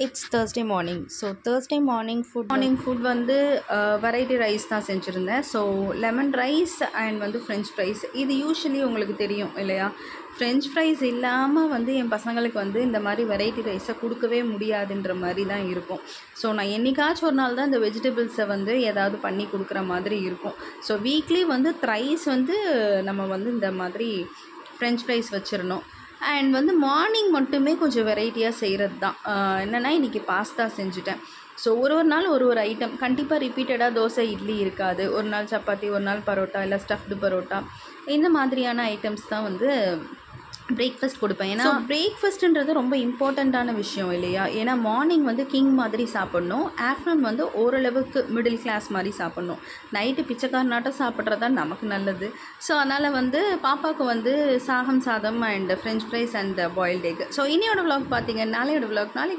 It's Thursday morning. So Thursday morning food வந்து variety rice தான் செஞ்சுருந்தேன். So lemon rice and வந்து French fries. இது usually உங்களுக்கு தெரியும் இல்லையா? ஃப்ரெஞ்ச் ஃப்ரைஸ் இல்லாமல் வந்து என் பசங்களுக்கு வந்து இந்த மாதிரி வெரைட்டி ரைஸை கொடுக்கவே முடியாதுன்ற மாதிரி தான் இருக்கும். ஸோ நான் என்றைக்காச்சும் ஒரு நாள் தான் இந்த வெஜிடபிள்ஸை வந்து ஏதாவது பண்ணி கொடுக்குற மாதிரி இருக்கும். ஸோ வீக்லி வந்து த்ரைஸ் வந்து நம்ம வந்து இந்த மாதிரி ஃப்ரெஞ்ச் ஃப்ரைஸ் வச்சிடணும். அண்ட் வந்து மார்னிங் மட்டுமே கொஞ்சம் வெரைட்டியாக செய்கிறது தான். என்னென்னா இன்றைக்கி பாஸ்தா செஞ்சுட்டேன். ஸோ ஒரு நாள் ஒரு ஐட்டம் கண்டிப்பாக ரிப்பீட்டடாக தோசை இட்லி இருக்காது. ஒரு நாள் சப்பாத்தி, ஒரு நாள் பரோட்டா, இல்லை ஸ்டஃப்டு பரோட்டா, இந்த மாதிரியான ஐட்டம்ஸ் தான் வந்து பிரேக்ஃபாஸ்ட் கொடுப்பேன். ஏன்னா பிரேக்ஃபாஸ்ட்டுன்றது ரொம்ப இம்பார்ட்டண்ட்டான விஷயம் இல்லையா? ஏன்னா மார்னிங் வந்து கிங் மாதிரி சாப்பிட்ணும், ஆஃப்டர்நூன் வந்து ஓரளவுக்கு மிடில் கிளாஸ் மாதிரி சாப்பிட்ணும், நைட்டு பிச்சைக்காரனாட்டம் சாப்பிட்றது தான் நமக்கு நல்லது. ஸோ அதனால் வந்து பாப்பாவுக்கு வந்து சாதம் and french fries and boiled egg. So இன்னையோட விலாக் பார்த்தீங்கன்னா நாளையோட விலாக் நாளைக்கு